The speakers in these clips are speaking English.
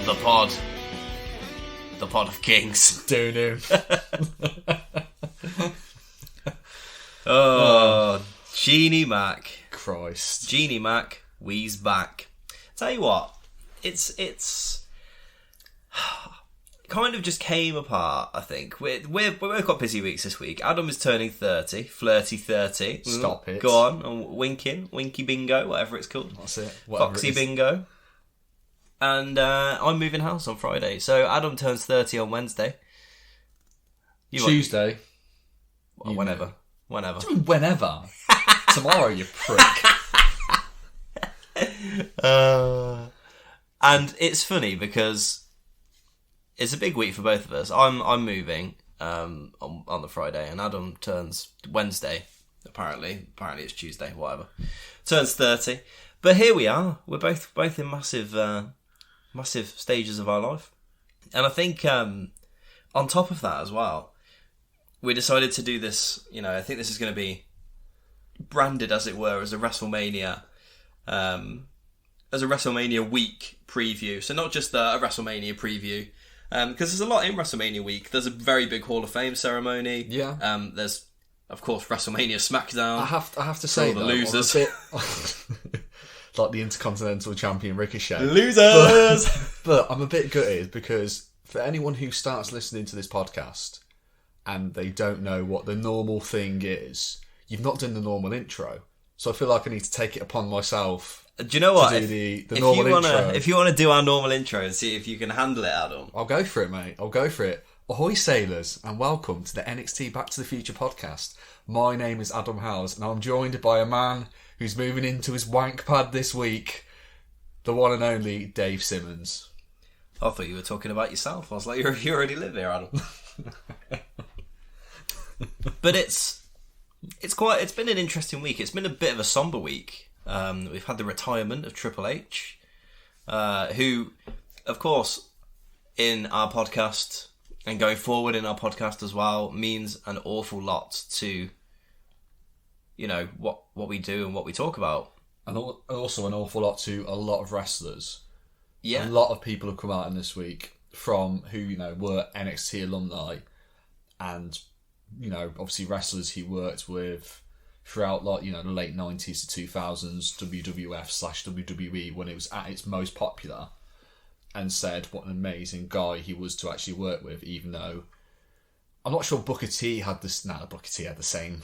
The pod. The pod of kings. Doo-doo. Oh, Genie Mac. Christ. Genie Mac, we's back. Tell you what, it's kind of just came apart, I think. We've got busy weeks this week. Adam is turning 30, flirty 30. Stop it. Go on, and winky bingo, whatever it's called. That's it. Whatever Foxy it is. bingo. And I'm moving house on Friday. So Adam turns 30 on Wednesday. Tuesday. Whenever. What do you mean whenever? Tomorrow, you prick. And it's funny because it's a big week for both of us. I'm moving on the Friday, and Adam turns Wednesday. Apparently it's Tuesday. Whatever. Turns 30. But here we are. We're both in massive stages of our life, and I think on top of that as well, we decided to do this. You know, I think this is going to be branded, as it were, as a WrestleMania week preview. So not just a WrestleMania preview, because there's a lot in WrestleMania week. There's a very big Hall of Fame ceremony. Yeah. There's, of course, WrestleMania SmackDown. I have to say, the losers. Like the Intercontinental Champion Ricochet. Losers! But I'm a bit gutted because for anyone who starts listening to this podcast and they don't know what the normal thing is, you've not done the normal intro. So I feel like I need to take it upon myself. Do you know what? To do the normal intro. If you want to do our normal intro and see if you can handle it, Adam. I'll go for it, mate. I'll go for it. Ahoy, sailors, and welcome to the NXT Back to the Future podcast. My name is Adam Howes, and I'm joined by a man who's moving into his wank pad this week, the one and only Dave Simmons. I thought you were talking about yourself. I was like, you already live here, Adam. But it's been an interesting week. It's been a bit of a somber week. We've had the retirement of Triple H, who, of course, in our podcast and going forward in our podcast as well, means an awful lot to, you know, what we do and what we talk about. And also an awful lot to a lot of wrestlers. Yeah. A lot of people have come out in this week from who, you know, were NXT alumni and, you know, obviously wrestlers he worked with throughout, like, you know, the late 90s to 2000s, WWF/WWE, when it was at its most popular, and said what an amazing guy he was to actually work with, even though I'm not sure Booker T had this. No, Booker T had the same.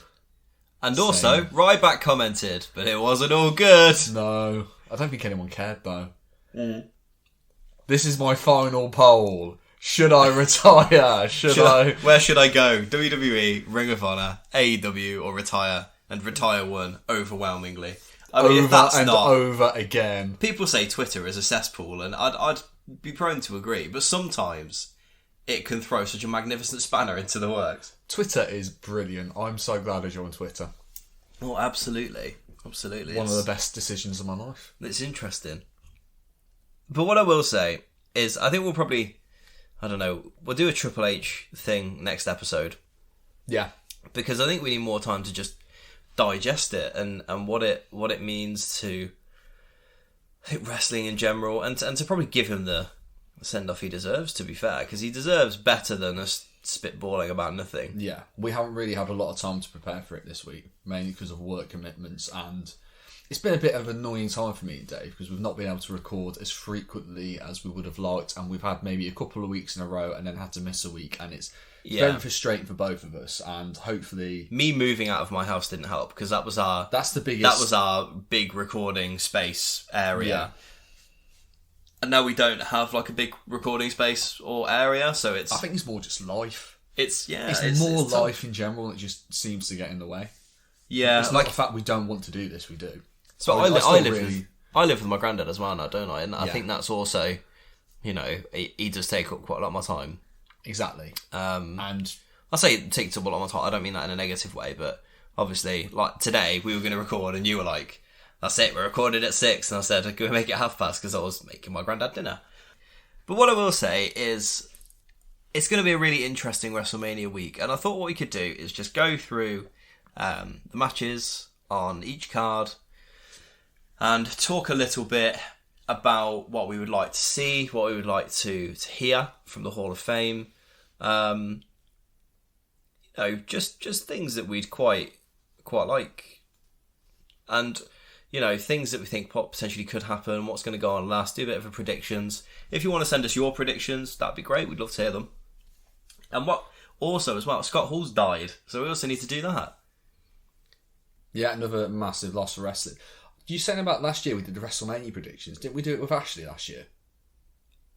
And also, Ryback commented, but it wasn't all good. No, I don't think anyone cared though. This is my final poll. Should I retire? Where should I go? WWE, Ring of Honor, AEW, or retire? And retire won overwhelmingly. I mean, over again. People say Twitter is a cesspool, and I'd be prone to agree, but sometimes it can throw such a magnificent spanner into the works. Twitter is brilliant. I'm so glad I joined Twitter. Oh, absolutely. Absolutely. One of the best decisions of my life. It's interesting. But what I will say is, I think we'll probably, I don't know, we'll do a Triple H thing next episode. Yeah. Because I think we need more time to just digest it and what it means to, I think, wrestling in general, and to probably give him the send-off he deserves, to be fair, because he deserves better than us spitballing about nothing. Yeah, we haven't really had a lot of time to prepare for it this week, mainly because of work commitments, and it's been a bit of an annoying time for me and Dave, because we've not been able to record as frequently as we would have liked, and we've had maybe a couple of weeks in a row and then had to miss a week, and it's very frustrating for both of us, and hopefully... Me moving out of my house didn't help, because that was our... That's the biggest... That was our big recording space area. Yeah. And now we don't have like a big recording space or area, so it's... I think it's more just life. It's more life in general that just seems to get in the way. Yeah. It's like the fact we don't want to do this, we do. So I live with my granddad as well now, don't I? And I think that's also, you know, he does take up quite a lot of my time. Exactly. And I say it takes up a lot of my time. I don't mean that in a negative way, but obviously, like today, we were going to record and you were like, that's it, we're recorded at 6. And I said, can we make it past? Because I was making my granddad dinner. But what I will say is, it's going to be a really interesting WrestleMania week. And I thought what we could do is just go through the matches on each card and talk a little bit about what we would like to see, what we would like to hear from the Hall of Fame. Just things that we'd quite like, and things that we think potentially could happen, what's going to go on last. Do a bit of a predictions. If you want to send us your predictions, that'd be great. We'd love to hear them. And what also as well, Scott Hall's died, so we also need to do that. Yeah, another massive loss for wrestling. You saying about last year we did the WrestleMania predictions? Didn't we do it with Ashley last year?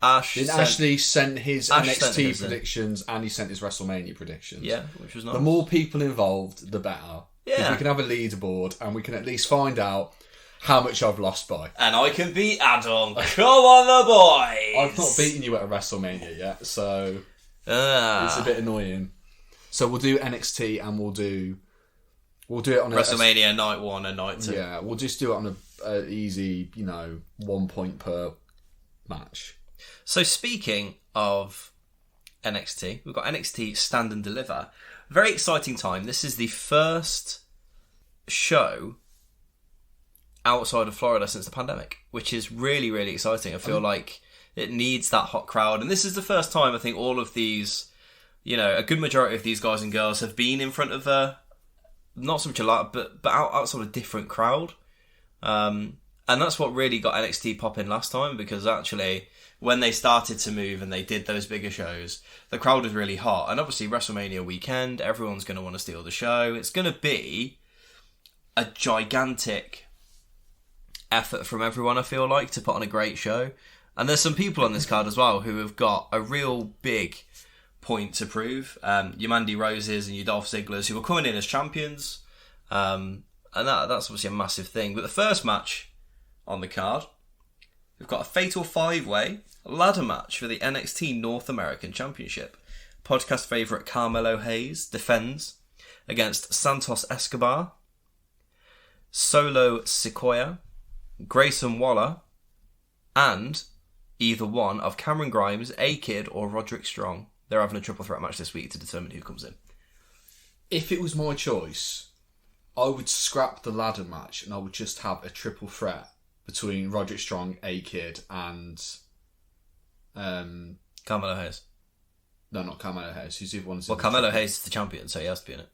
Ashley sent his NXT predictions and he sent his WrestleMania predictions. Yeah, which was nice. The more people involved, the better. Yeah. We can have a leaderboard and we can at least find out how much I've lost by. And I can beat Adam. Come on, the boys! I've not beaten you at a WrestleMania yet, so it's a bit annoying. So we'll do NXT and we'll do it on WrestleMania night 1 and night 2. Yeah, we'll just do it on a easy, 1 point per match. So speaking of NXT, we've got NXT Stand and Deliver. Very exciting time. This is the first show outside of Florida since the pandemic, which is really, really exciting. I feel like it needs that hot crowd. And this is the first time I think all of these, a good majority of these guys and girls have been in front of not so much a lot, but outside of a different crowd. And that's what really got NXT popping last time, because actually when they started to move and they did those bigger shows, the crowd was really hot. And obviously WrestleMania weekend, everyone's going to want to steal the show. It's going to be a gigantic effort from everyone, I feel like, to put on a great show. And there's some people on this card as well who have got a real big point to prove. Your Mandy Roses and your Dolph Ziggler's, who are coming in as champions. And that's obviously a massive thing. But the first match on the card, we've got a fatal 5-way ladder match for the NXT North American Championship. Podcast favourite Carmelo Hayes defends against Santos Escobar, Solo Sikoa, Grayson Waller, and either one of Cameron Grimes, A-Kid, or Roderick Strong. They're having a triple threat match this week to determine who comes in. If it was my choice, I would scrap the ladder match and I would just have a triple threat between Roderick Strong, A-Kid, and Carmelo Hayes. No, not Carmelo Hayes. Who's the other one? Well, Carmelo Hayes is the champion, so he has to be in it.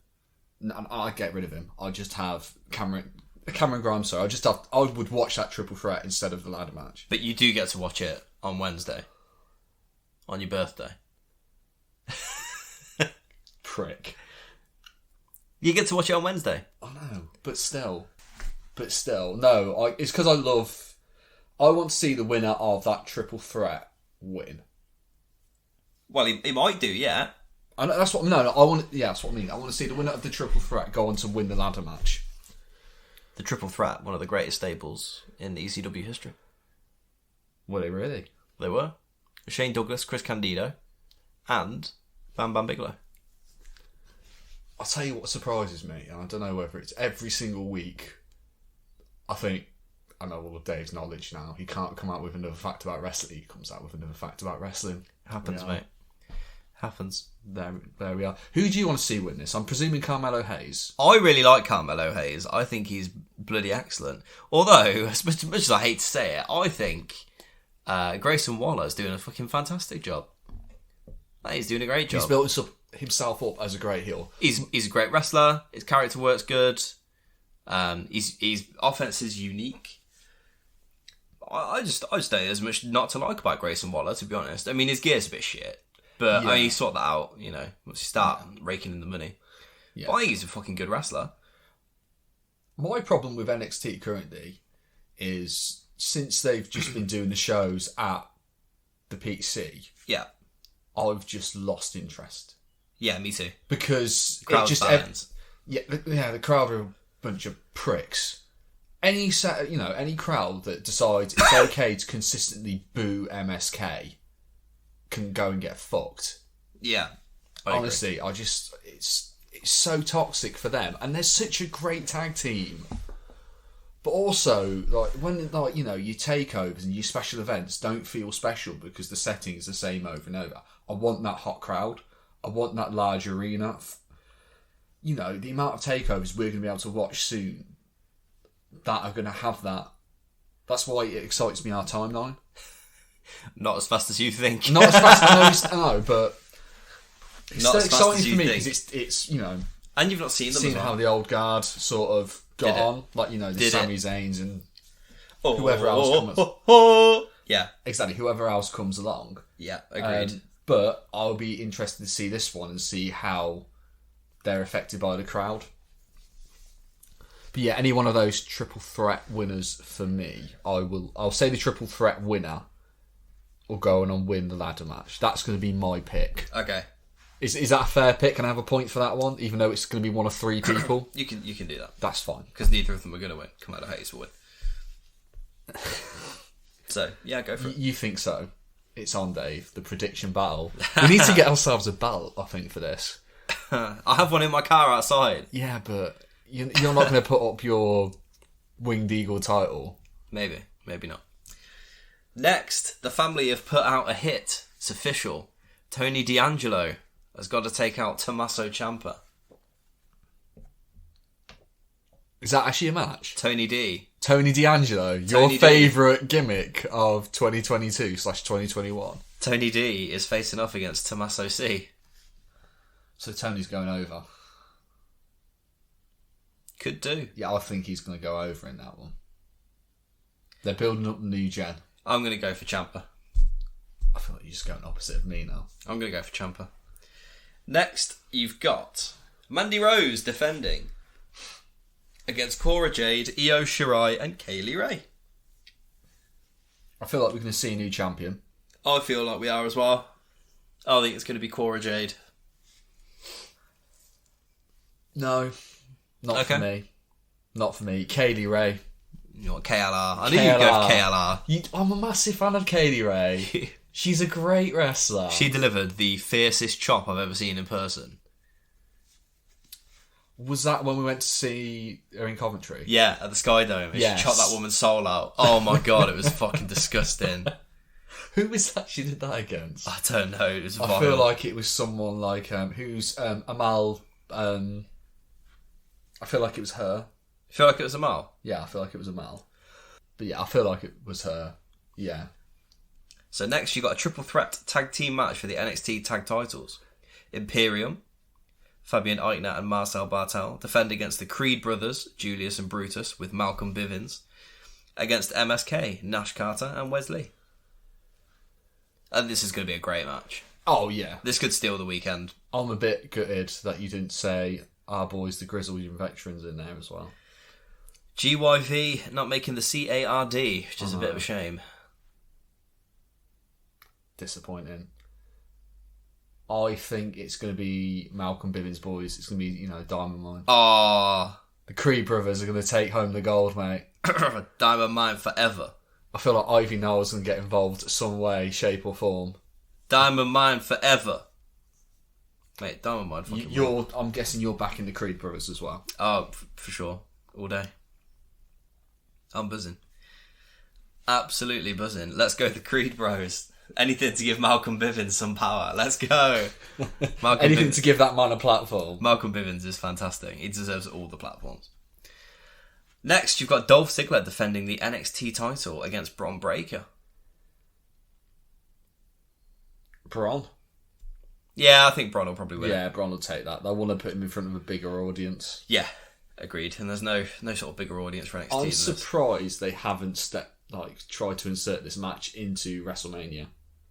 No, I'd get rid of him. I'd just have Cameron Grimes. Sorry, I would watch that triple threat instead of the ladder match. But you do get to watch it on Wednesday, on your birthday. Prick. You get to watch it on Wednesday. I know, but still, no. It's because I want to see the winner of that triple threat win. Well, he might do, yeah. I know, that's what. No, I want. Yeah, that's what I mean. I want to see the winner of the triple threat go on to win the ladder match. The triple threat, one of the greatest stables in ECW history. Were they really? They were. Shane Douglas, Chris Candido, and Bam Bam Bigelow. I'll tell you what surprises me, and I don't know whether it's every single week. I think I know all of Dave's knowledge now. He can't come out with another fact about wrestling. He comes out with another fact about wrestling. Happens, mate. Happens. There we are. Who do you want to see win this? I'm presuming Carmelo Hayes. I really like Carmelo Hayes. I think he's bloody excellent. Although, as much as I hate to say it, I think Grayson Waller's doing a fucking fantastic job. He's doing a great job. He's built himself up as a great heel. He's a great wrestler. His character works good. His offense is unique. I just don't think there's much not to like about Grayson Waller, to be honest. I mean, his gear's a bit shit. But I mean, you sort that out, once you start raking in the money. Yeah. But I think he's a fucking good wrestler. My problem with NXT currently is since they've just been doing the shows at the PC, I've just lost interest. Yeah, me too. Because the crowd's the crowd are a bunch of pricks. Any crowd that decides it's okay to consistently boo MSK can go and get fucked. Yeah. Honestly, it's so toxic for them, and they're such a great tag team. But also, when your takeovers and your special events don't feel special because the setting is the same over and over. I want that hot crowd. I want that large arena. The amount of takeovers we're going to be able to watch soon that are going to have that That's why it excites me, our timeline. Not as fast as you think. Not as fast as I know, but it's Not still as fast exciting as you for me think. because it's you know, And you've not seen them seeing as well. how the old guard sort of got Did it? on, like, you know, the Did Sami it? Zayns and Oh, whoever else comes. Yeah, Exactly, whoever else comes along. yeah, agreed. But I'll be interested to see this one and see how they're affected by the crowd. But yeah, any one of those triple threat winners for me, I'll say the triple threat winner will go on and win the ladder match. That's going to be my pick. Okay, Is that a fair pick? Can I have a point for that one? Even though it's going to be one of three people? you can do that That's fine. because neither of them are going to win. Kamala Hayes will win. So yeah, go for it. You think so? It's on, Dave. The prediction battle. We need to get ourselves a belt, I think, for this. I have one in my car outside. Yeah, but you're not going to put up your Winged Eagle title. Maybe not. Next, the family have put out a hit. It's official. Tony D'Angelo has got to take out Tommaso Ciampa. Is that actually a match? Tony D. Tony D'Angelo, your Tony D. favourite gimmick of 2022/2021. Tony D is facing off against Tommaso C. So Tony's going over. Could do. Yeah, I think he's going to go over in that one. They're building up the new gen. I'm going to go for Ciampa. I feel like you're just going opposite of me now. I'm going to go for Ciampa. Next, you've got Mandy Rose defending against Cora Jade, Io Shirai, and Kaylee Ray. I feel like we're going to see a new champion. I feel like we are as well. I think it's going to be Cora Jade. No, not for me. Not for me. Kaylee Ray. You know what, KLR. I knew you'd go for KLR. I'm a massive fan of Kaylee Ray. She's a great wrestler. She delivered the fiercest chop I've ever seen in person. Was that when we went to see her in Coventry? Yeah, at the Sky Dome. Yes. She chopped that woman's soul out. Oh my god, it was fucking disgusting. Who was that she did that against? I don't know. It was vile. I feel like it was someone like who's Amal. I feel like it was her. You feel like it was Amal? Yeah, I feel like it was Amal. But yeah, I feel like it was her. Yeah. So next, you got a triple threat tag team match for the NXT tag titles. Imperium, Fabian Eichner and Marcel Bartel defend against the Creed brothers, Julius and Brutus, with Malcolm Bivens, against MSK, Nash Carter and Wesley. And this is going to be a great match. Oh yeah. This could steal the weekend. I'm a bit gutted that you didn't say our boys, the Grizzled Young Veterans, in there as well. GYV not making the CARD, which is a bit of a shame. Disappointing. I think it's going to be Malcolm Bivens' boys. It's going to be, Diamond Mine. Ah, The Creed brothers are going to take home the gold, mate. Diamond Mine forever. I feel like Ivy Noel's going to get involved some way, shape or form. Diamond Mine forever. Mate, Diamond Mine fucking I'm guessing you're backing the Creed brothers as well. Oh, for sure. All day. I'm buzzing. Absolutely buzzing. Let's go the Creed bros. Anything to give Malcolm Bivens some power. Let's go. Anything to give that man a platform. Malcolm Bivens is fantastic. He deserves all the platforms. Next, you've got Dolph Ziggler defending the NXT title against Bron Breakker. Bron? Yeah, I think Bron will probably win. Yeah, Bron will take that. They want to put him in front of a bigger audience. Yeah, agreed. And there's no sort of bigger audience for NXT. I'm surprised they haven't tried to insert this match into WrestleMania.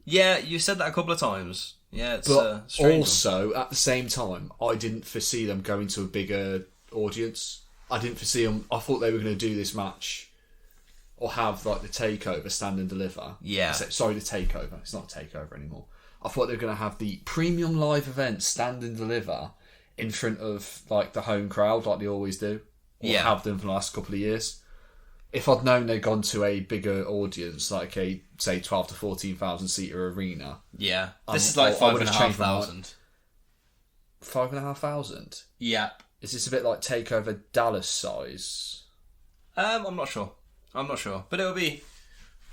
Yeah, you said that a couple of times. Yeah, it's but strange. Also, at the same time, I didn't foresee them going to a bigger audience. I didn't foresee them. I thought they were going to do this match or have the takeover, Stand and Deliver. Yeah. Sorry, the takeover. It's not a takeover anymore. I thought they were going to have the premium live event, Stand and Deliver, in front of the home crowd, like they always do. Or have done for the last couple of years. If I'd known they'd gone to a bigger audience, like a, say, 12 to 14,000 seater arena. Yeah. This is like 5,500. 5,500? Yeah. Is this a bit like TakeOver Dallas size? I'm not sure. But it'll be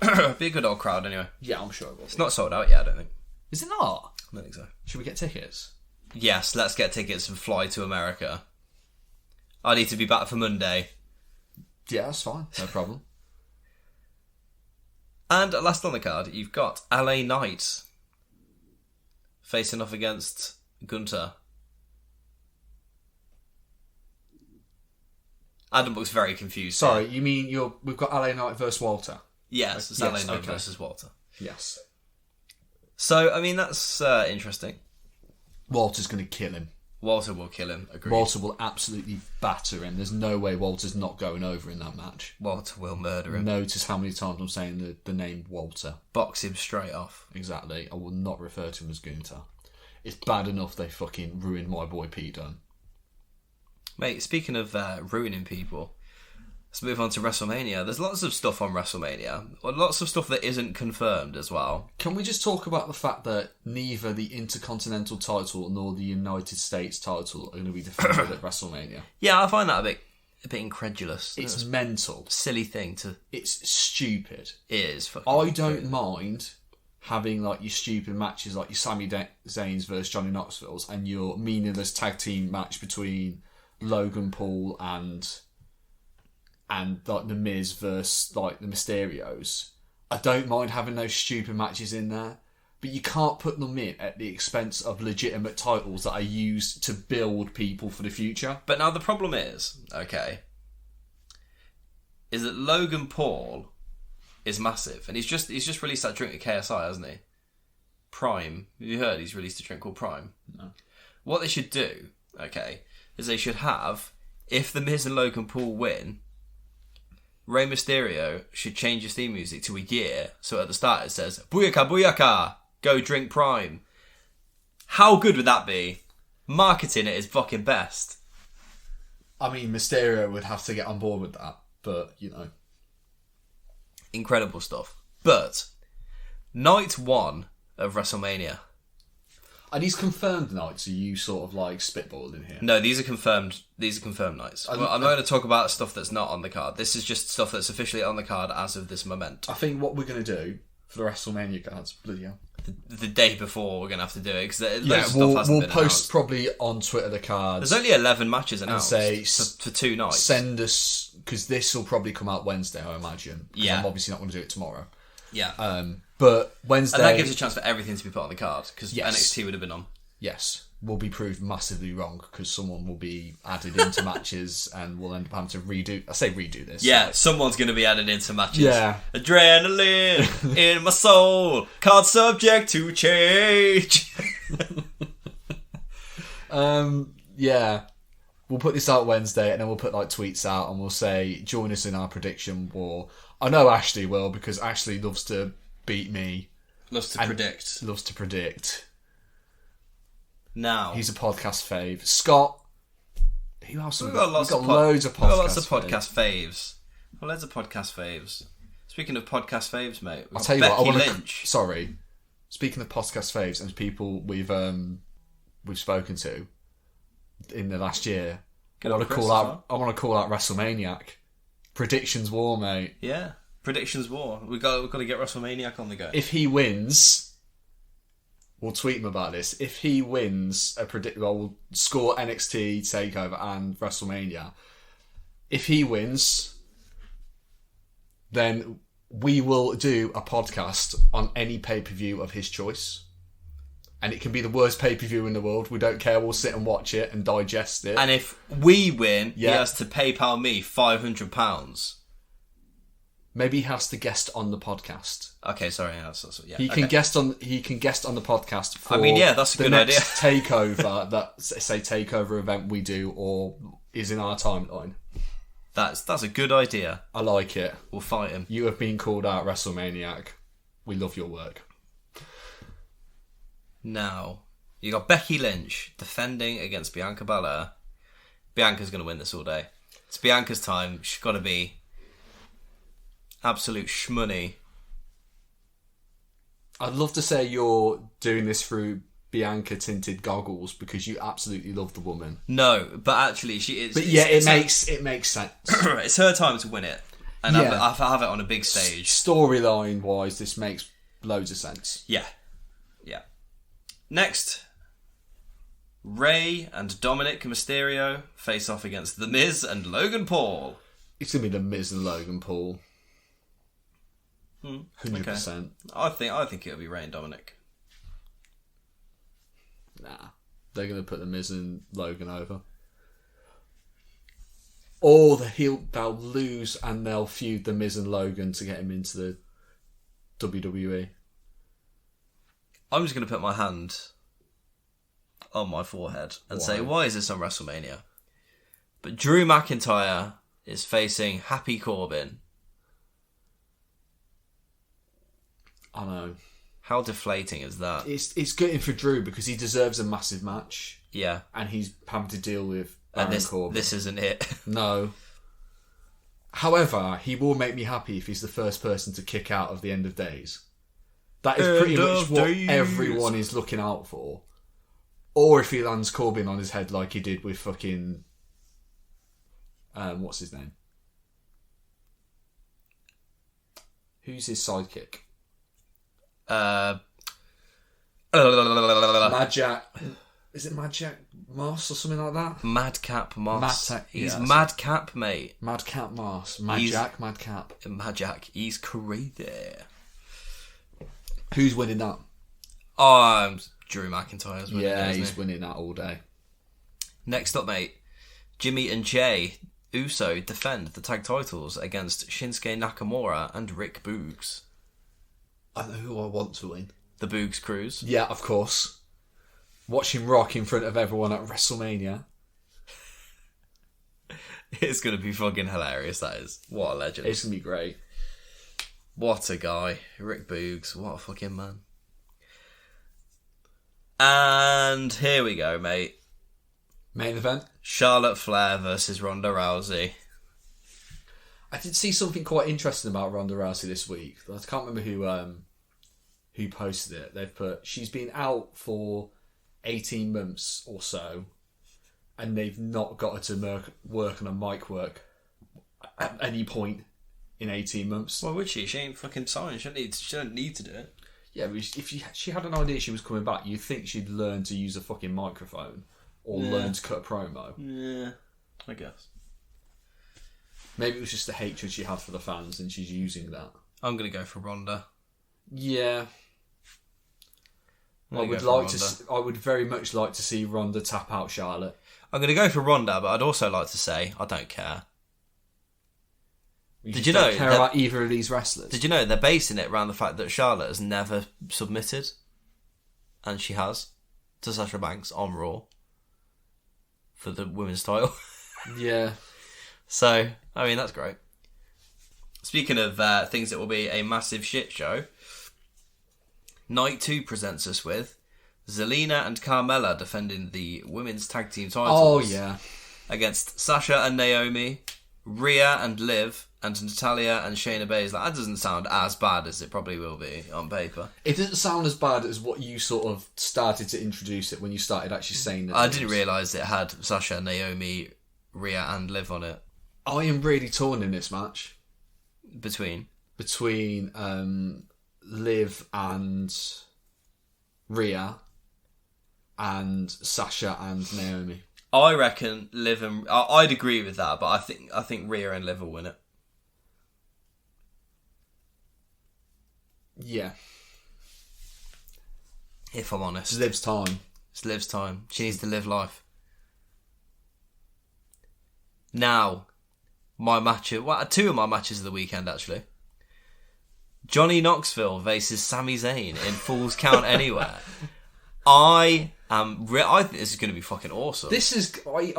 a good old crowd anyway. Yeah, I'm sure it will. It's not sold out yet, I don't think. Is it not? I don't think so. Should we get tickets? Yes, let's get tickets and fly to America. I need to be back for Monday. Yeah, that's fine. No problem. And last on the card, you've got LA Knight facing off against Gunter. Adam looks very confused. Sorry, you mean we've got LA Knight versus Walter? Yes, it's LA Knight versus Walter. Yes. So, I mean, that's interesting. Walter's going to kill him. Walter will kill him, agreed. Walter will absolutely batter him. There's no way Walter's not going over in that match. Walter will murder him. Notice how many times I'm saying the name Walter. Box him straight off. Exactly. I will not refer to him as Gunter. It's bad enough they fucking ruined my boy Pete Dunne. Mate, speaking of ruining people, let's move on to WrestleMania. There's lots of stuff on WrestleMania. Lots of stuff that isn't confirmed as well. Can we just talk about the fact that neither the Intercontinental title nor the United States title are going to be defended at WrestleMania? Yeah, I find that a bit incredulous. It's mental. Silly thing to... It's stupid. It is fucking I don't mind having like your stupid matches like your Sami Zayn's versus Johnny Knoxville's and your meaningless tag team match between Logan Paul and like the Miz versus like the Mysterios. I don't mind having those stupid matches in there, but you can't put them in at the expense of legitimate titles that are used to build people for the future. But now the problem is that Logan Paul is massive, and he's just released that drink at KSI, hasn't he? Prime. Have you heard he's released a drink called Prime? No. What they should do, is they should have, if the Miz and Logan Paul win, Rey Mysterio should change his theme music to a year, so at the start it says, Booyaka, Booyaka, go drink Prime. How good would that be? Marketing at its fucking best. I mean, Mysterio would have to get on board with that, but, you know. Incredible stuff. But, night 1 of WrestleMania. Are these confirmed nights? Are you sort of like spitballing here? No, these are confirmed. These are confirmed nights. I'm not going to talk about stuff that's not on the card. This is just stuff that's officially on the card as of this moment. I think what we're going to do for the WrestleMania cards, bloody hell. The day before we're going to have to do it because we'll post announced. Probably on Twitter the cards. There's only 11 matches announced and say, for 2 nights. Send us, because this will probably come out Wednesday, I imagine. Yeah, I'm obviously not going to do it tomorrow. Yeah, but Wednesday, and that gives a chance for everything to be put on the card because NXT would have been on. Yes, will be proved massively wrong because someone will be added into matches and we'll end up having to redo. I say redo this. Yeah, someone's going to be added into matches. Yeah, adrenaline in my soul, card subject to change. Yeah, we'll put this out Wednesday and then we'll put like tweets out and we'll say join us in our prediction war. I know Ashley will because Ashley loves to beat me. Loves to predict. Loves to predict. Now he's a podcast fave. Scott, who else? We've got loads of podcast faves. Well, loads of podcast faves. Speaking of podcast faves, mate, I'll tell you Becky what. Lynch. Sorry. Speaking of podcast faves and people we've spoken to in the last year, I want to call out WrestleManiac. Predictions war, mate. Yeah, predictions war. We've got to get WrestleManiac on the go. If he wins. We'll tweet him about this. If he wins we'll score NXT TakeOver and WrestleMania. If he wins, then we will do a podcast on any pay-per-view of his choice. And it can be the worst pay-per-view in the world. We don't care. We'll sit and watch it and digest it. And if we win, he has to PayPal me £500. Maybe he has to guest on the podcast. Okay, sorry. Yeah, he can guest on the podcast. For that's a good idea. Takeover takeover event we do or is in our timeline. That's a good idea. I like it. We'll fight him. You have been called out, WrestleManiac. We love your work. Now you got Becky Lynch defending against Bianca Belair. Bianca's going to win this all day. It's Bianca's time. She's got to be absolute shmoney. I'd love to say you're doing this through Bianca tinted goggles because you absolutely love the woman. No, but actually she is. But yeah, it makes sense. It's her time to win it, and have it on a big stage. Storyline wise, this makes loads of sense. Yeah. Next, Rey and Dominic Mysterio face off against The Miz and Logan Paul. It's gonna be The Miz and Logan Paul. 100%. I think it'll be Rey and Dominic. Nah. They're going to put the Miz and Logan over. Or they'll lose and they'll feud the Miz and Logan to get him into the WWE. I'm just going to put my hand on my forehead and say, why is this on WrestleMania? But Drew McIntyre is facing Happy Corbin. I know. How deflating is that? It's gutting for Drew because he deserves a massive match. Yeah. And he's having to deal with Baron Corbin. This isn't it. No. However, he will make me happy if he's the first person to kick out of the End of Days. That is pretty much what everyone is looking out for. Or if he lands Corbin on his head like he did with fucking... what's his name? Who's his sidekick? Madjack. Is it Madjack Moss or something like that? Madcap Moss. He's yeah, Madcap, mate. Madcap Moss. Madcap. Madjack. He's crazy. Who's winning that? Drew McIntyre's winning. Yeah, he's winning that all day. Next up, mate. Jimmy and Jay Uso defend the tag titles against Shinsuke Nakamura and Rick Boogs. I know who I want to win. The Boogs Cruise. Yeah, of course. Watch him rock in front of everyone at WrestleMania. It's going to be fucking hilarious, that is. What a legend. It's going to be great. What a guy. Rick Boogs. What a fucking man. And here we go, mate. Main event. Charlotte Flair versus Ronda Rousey. I did see something quite interesting about Ronda Rousey this week. I can't remember who posted it. They've put, she's been out for 18 months or so, and they've not got her to work on a mic work at any point in 18 months. Well, would she? She ain't fucking signed. She don't need to do it. Yeah, but if she had an idea she was coming back, you'd think she'd learn to use a fucking microphone or learn to cut a promo. Yeah, I guess. Maybe it was just the hatred she had for the fans and she's using that. I'm going to go for Ronda. Yeah. I would very much like to see Ronda tap out Charlotte. I'm going to go for Ronda, but I'd also like to say I don't care. Did you know care about either of these wrestlers? Did you know they're basing it around the fact that Charlotte has never submitted, and she has, to Sasha Banks on Raw for the women's title. Yeah. So, I mean, that's great. Speaking of things that will be a massive shit show, Night 2 presents us with Zelina and Carmella defending the women's tag team titles. Oh, yeah. Against Sasha and Naomi, Rhea and Liv, and Natalya and Shayna Baszler. That doesn't sound as bad as it probably will be on paper. It doesn't sound as bad as what you sort of started to introduce it when you started actually saying it. I didn't realise it had Sasha, Naomi, Rhea and Liv on it. I am really torn in this match. Between Liv and Rhea and Sasha and Naomi. I reckon Liv and... I'd agree with that, but I think Rhea and Liv will win it. Yeah. If I'm honest. It's Liv's time. It's Liv's time. She needs to live life. Now, two of my matches of the weekend, actually. Johnny Knoxville versus Sami Zayn in Falls Count Anywhere. I think this is going to be fucking awesome. This is...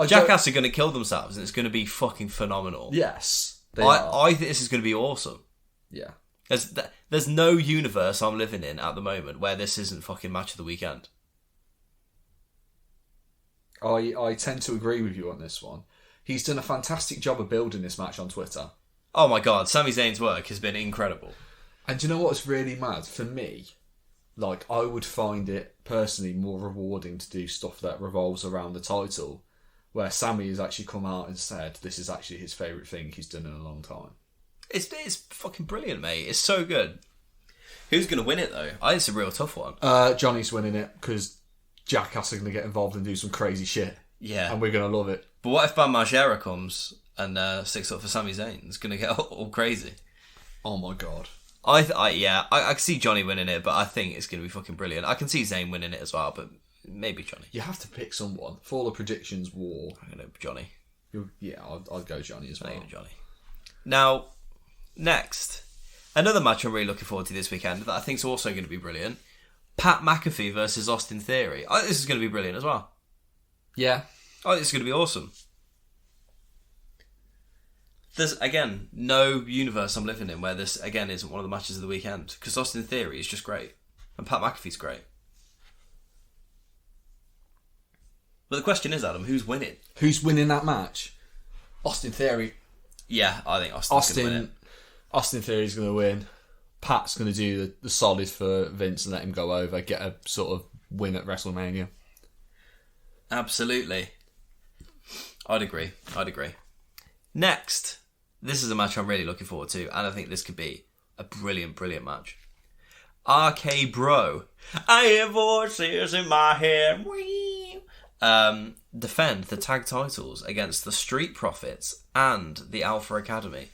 Jackass are going to kill themselves and it's going to be fucking phenomenal. Yes. I think this is going to be awesome. Yeah. There's no universe I'm living in at the moment where this isn't fucking match of the weekend. I tend to agree with you on this one. He's done a fantastic job of building this match on Twitter. Oh my god, Sami Zayn's work has been incredible. And do you know what's really mad? For me, like, I would find it personally more rewarding to do stuff that revolves around the title, where Sami has actually come out and said this is actually his favourite thing he's done in a long time. It's fucking brilliant, mate. It's so good. Who's going to win it, though? I think it's a real tough one. Johnny's winning it, because Jackass are going to get involved and do some crazy shit. Yeah. And we're going to love it. But what if Bam Margera comes and sticks up for Sami Zayn? It's going to get all crazy. Oh my god. I can see Johnny winning it, but I think it's going to be fucking brilliant. I can see Zayn winning it as well, but maybe Johnny. You have to pick someone. For all the predictions war. I'm going to Johnny. Yeah, I'd go Johnny as well. Johnny. Now, next, another match I'm really looking forward to this weekend that I think is also going to be brilliant. Pat McAfee versus Austin Theory. I think this is going to be brilliant as well. Yeah. I think it's going to be awesome. There's, again, no universe I'm living in where this, again, isn't one of the matches of the weekend. Because Austin Theory is just great. And Pat McAfee's great. But the question is, Adam, who's winning? Who's winning that match? Austin Theory. Yeah, I think Austin's going to win it. Austin Theory's going to win. Pat's going to do the solid for Vince and let him go over, get a sort of win at WrestleMania. Absolutely. I'd agree. Next, this is a match I'm really looking forward to, and I think this could be a brilliant, brilliant match. RK Bro. I hear voices in my head. Defend the tag titles against the Street Profits and the Alpha Academy.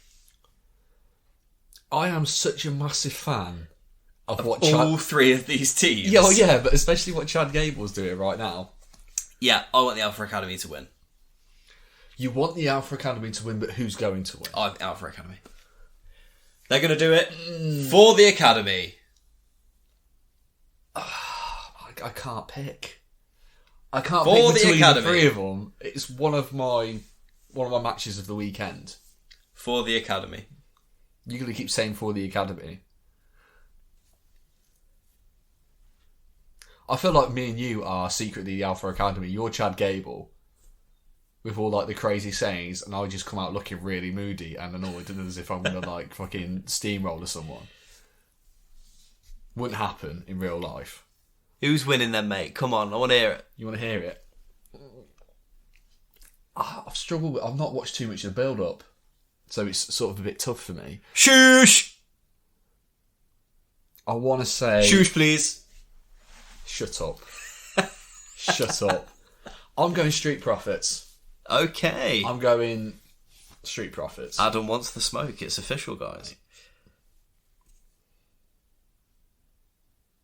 I am such a massive fan of what all three of these teams. Yeah, but especially what Chad Gable's doing right now. Yeah, I want the Alpha Academy to win. You want the Alpha Academy to win, but who's going to win? Alpha Academy. They're going to do it for the Academy. I can't pick. I can't for pick the between Academy. The three of them. It's one of my matches of the weekend. For the Academy. You're going to keep saying for the Academy. I feel like me and you are secretly the Alpha Academy. You're Chad Gable. With all like the crazy sayings, and I just come out looking really moody and annoyed and as if I'm going to like fucking steamroller someone. Wouldn't happen in real life. Who's winning then, mate? Come on, I want to hear it. You want to hear it? I've struggled with... I've not watched too much of the build-up, so it's sort of a bit tough for me. Shush! I want to say... Shush, please. Shut up. Shut up. I'm going Street Profits. Okay. I'm going Street Profits. Adam wants the smoke. It's official, guys.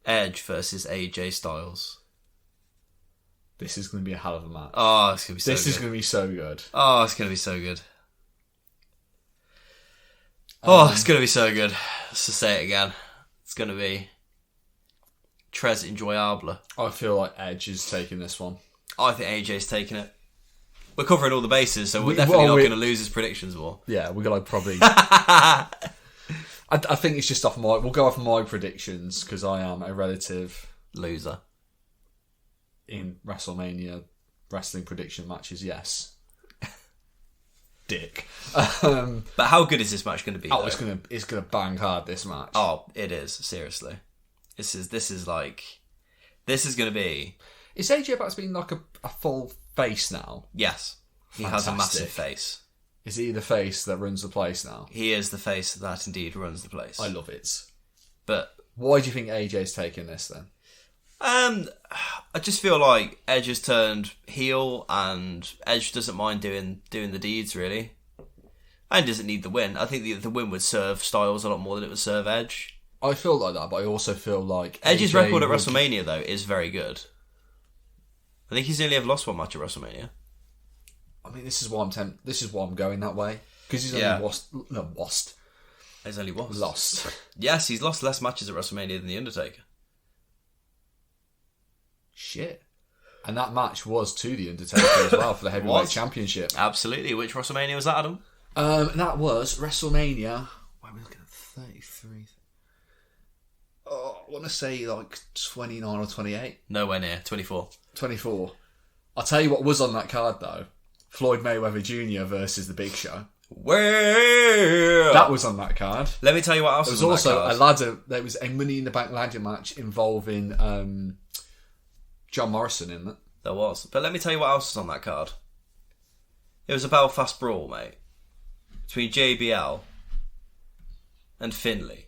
Edge versus AJ Styles. This is going to be a hell of a match. Oh, it's going to be so good. This is going to be so good. Oh, it's going to be so good. Oh, it's going to be so good. Let's just say it again. It's going to be très enjoyable. I feel like Edge is taking this one. I think AJ's taking it. We're covering all the bases, so we're definitely not going to lose his predictions war. Yeah, we're going to probably... I think it's just off my... We'll go off my predictions, because I am a relative... loser. In WrestleMania wrestling prediction matches, yes. Dick. But how good is this match going to be? Oh, though? It's gonna bang hard, this match. Oh, it is, seriously. This is going to be... Is AJ about to be like a full face now? Yes. He has a massive face. Is he the face that runs the place now? He is the face that indeed runs the place. I love it. But why do you think AJ's taking this then? I just feel like Edge has turned heel and Edge doesn't mind doing the deeds, really. And doesn't need the win. I think the win would serve Styles a lot more than it would serve Edge. I feel like that, but I also feel like Edge's record at WrestleMania, though, is very good. I think he's only ever lost one match at WrestleMania. I mean, this is why I'm going that way. Because he's only lost. He's only lost. Yes, he's lost less matches at WrestleMania than The Undertaker. Shit. And that match was to The Undertaker as well for the Heavyweight Championship. Absolutely. Which WrestleMania was that, Adam? That was WrestleMania... Why are we looking at 33? Oh, I want to say like 29 or 28. Nowhere near. 24. 24. I'll tell you what was on that card, though. Floyd Mayweather Jr. versus The Big Show. Well, that was on that card. Let me tell you what else was on that card. There was also a ladder. There was a Money in the Bank ladder match involving John Morrison in it. There was. But let me tell you what else was on that card. It was a Belfast brawl, mate. Between JBL and Finlay.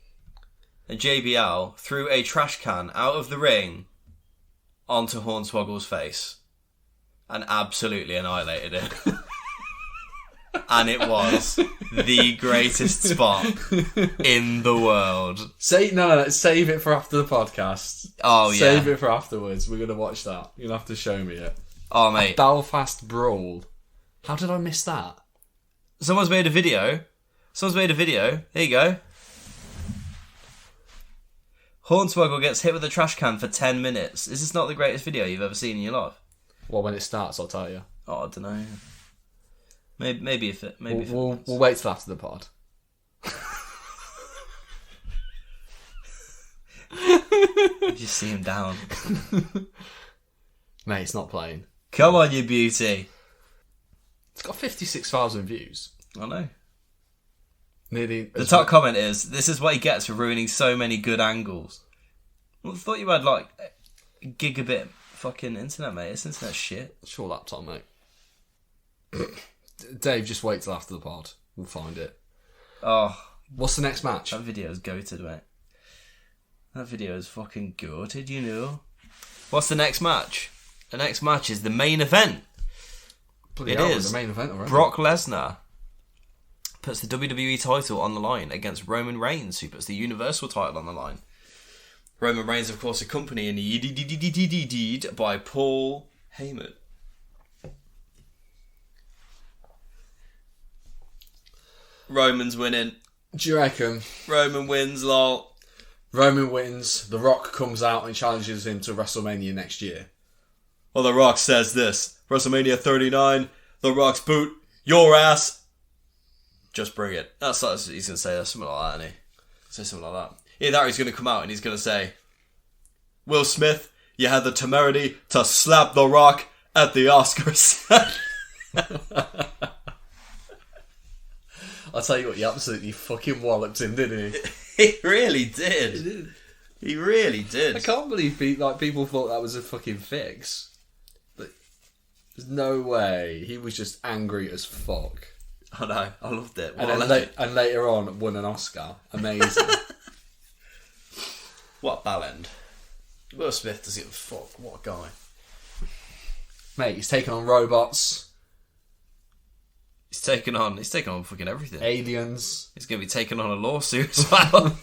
And JBL threw a trash can out of the ring onto Hornswoggle's face and absolutely annihilated it. and it was the greatest spot in the world. No, save it for after the podcast. Oh, yeah. Save it for afterwards. We're going to watch that. You're going to have to show me it. Oh, mate. A Belfast Brawl. How did I miss that? Someone's made a video. There you go. Hornswoggle gets hit with a trash can for 10 minutes. Is this not the greatest video you've ever seen in your life? Well, when it starts, I'll tell you. Oh, I don't know. Maybe if it. We'll wait till after the pod. You just see him down. Mate, it's not playing. Come on, you beauty. It's got 56,000 views. I know. Nearly. The top comment is, "This is what he gets for ruining so many good angles." Well, I thought you had like gigabit fucking internet, mate. It's internet shit. It's your laptop, mate. Dave, just wait till after the pod. We'll find it. Oh, what's the next match? That video's goated, mate. That video is fucking goated, you know. What's the next match? The next match is the main event. It is the main event already. Brock Lesnar puts the WWE title on the line against Roman Reigns, who puts the Universal title on the line. Roman Reigns, of course, accompanied by Paul Heyman. Roman's winning. Do you reckon? Roman wins, lol. Roman wins. The Rock comes out and challenges him to WrestleMania next year. Well, The Rock says this. WrestleMania 39, The Rock's boot, your ass. Just bring it. That's what he's going to say. Something like that, isn't he? Say something like that. Either that or he's going to come out and he's going to say, Will Smith, you had the temerity to slap The Rock at the Oscars. I'll tell you what, he absolutely fucking walloped him, didn't he? He really did. He really did. I can't believe people thought that was a fucking fix. But there's no way. He was just angry as fuck. I know. I loved it. And later on, won an Oscar. Amazing. What a bellend. Will Smith doesn't give a fuck. What a guy. Mate, he's taking on robots. He's taking on fucking everything. Aliens. He's going to be taking on a lawsuit as well.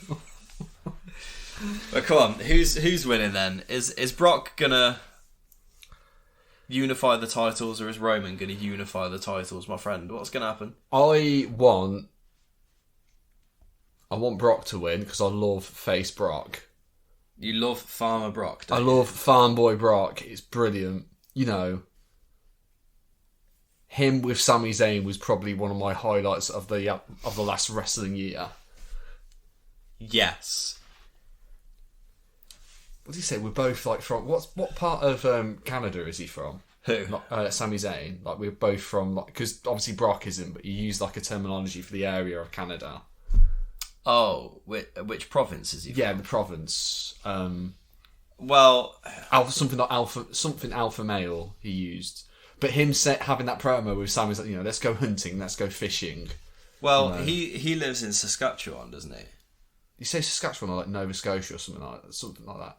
But come on, who's winning then? Is Brock gonna unify the titles, or is Roman gonna unify the titles, my friend? What's gonna happen? I want Brock to win because I love face Brock. You love Farmer Brock, don't I you? love Farm Boy Brock. It's brilliant. You know, him with Sami Zayn was probably one of my highlights of the last wrestling year. Yes. What did he say? We're both like from what part of Canada is he from? Who? Sami Zayn. Like we're both from, because obviously Brock isn't, but you use like a terminology for the area of Canada. Oh, which province is he from? Yeah, the province. Well, something alpha male he used, but him having that promo with Sami's like, let's go hunting, let's go fishing. Well, he lives in Saskatchewan, doesn't he? You say Saskatchewan or like Nova Scotia or something like that.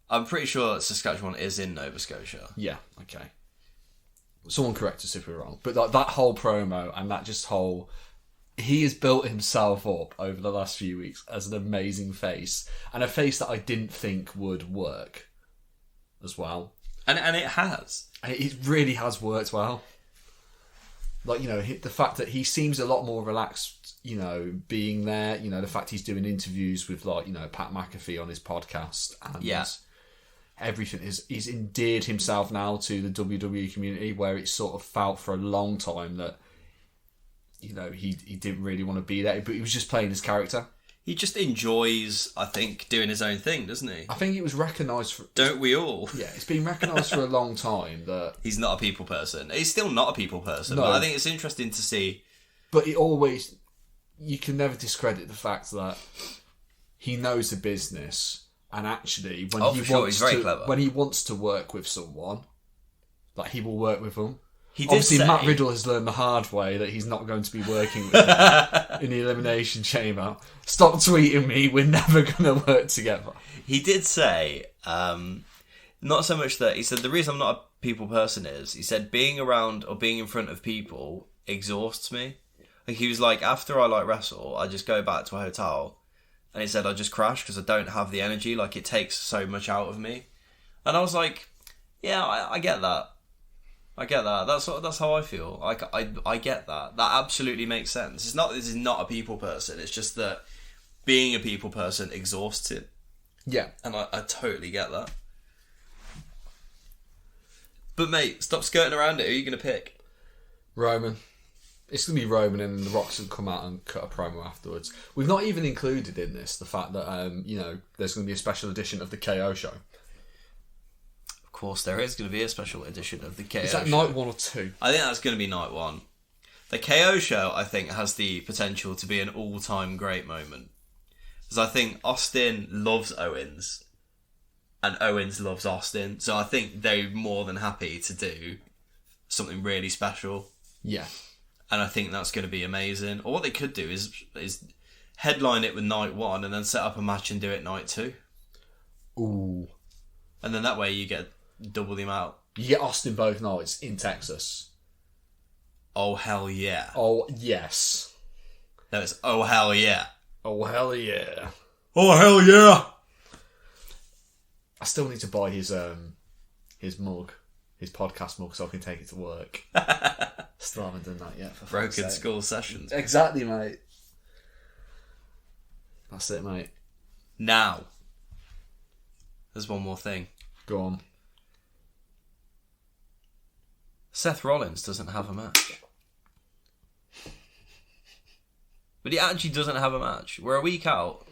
I'm pretty sure that Saskatchewan is in Nova Scotia. Yeah, okay. Someone correct us if we're wrong. But like that whole promo and that just whole... He has built himself up over the last few weeks as an amazing face. And a face that I didn't think would work as well. And it has. And it really has worked well. Like, the fact that he seems a lot more relaxed, being there. The fact he's doing interviews with, Pat McAfee on his podcast. And everything he's endeared himself now to the WWE community, where it's sort of felt for a long time that, he didn't really want to be there, but he was just playing his character. He just enjoys, I think, doing his own thing, doesn't he? I think it was recognised for... Don't we all? Yeah, it's been recognised for a long time that... He's not a people person. He's still not a people person, no. But I think it's interesting to see... But it always... You can never discredit the fact that he knows the business, and actually, he's very clever. When he wants to work with someone, he will work with them. Obviously, Matt Riddle has learned the hard way that he's not going to be working with him in the Elimination Chamber. Stop tweeting me, we're never going to work together. He did say, not so much that, he said, the reason I'm not a people person is, he said, being around or being in front of people exhausts me. Like, he was like, after I like wrestle, I just go back to a hotel, and he said I just crash because I don't have the energy. Like, it takes so much out of me. And I was like, yeah, I get that. I get that. That's how I feel. I get that. That absolutely makes sense. This is not a people person. It's just that being a people person exhausts it. Yeah. And I totally get that. But mate, stop skirting around it. Who are you going to pick? Roman. It's going to be Roman, and the Rock's going to come out and cut a promo afterwards. We've not even included in this the fact that, there's going to be a special edition of the KO show. Of course, there is going to be a special edition of the KO show. Is that night 1 or 2? I think that's going to be night 1. The KO show, I think, has the potential to be an all-time great moment. Because I think Austin loves Owens, and Owens loves Austin. So I think they're more than happy to do something really special. Yeah. And I think that's going to be amazing. Or what they could do is headline it with night 1 and then set up a match and do it night 2. Ooh. And then that way you get double the amount. You get Austin both nights in Texas. Oh, hell yeah. Oh, yes. No, it's oh, hell yeah. Oh, hell yeah. Oh, hell yeah. I still need to buy his mug, his podcast mug, so I can take it to work. Still haven't done that yet. For Broken Skull Sessions. Exactly, mate. That's it, mate. Now, there's one more thing. Go on. Seth Rollins doesn't have a match. But he actually doesn't have a match. We're a week out.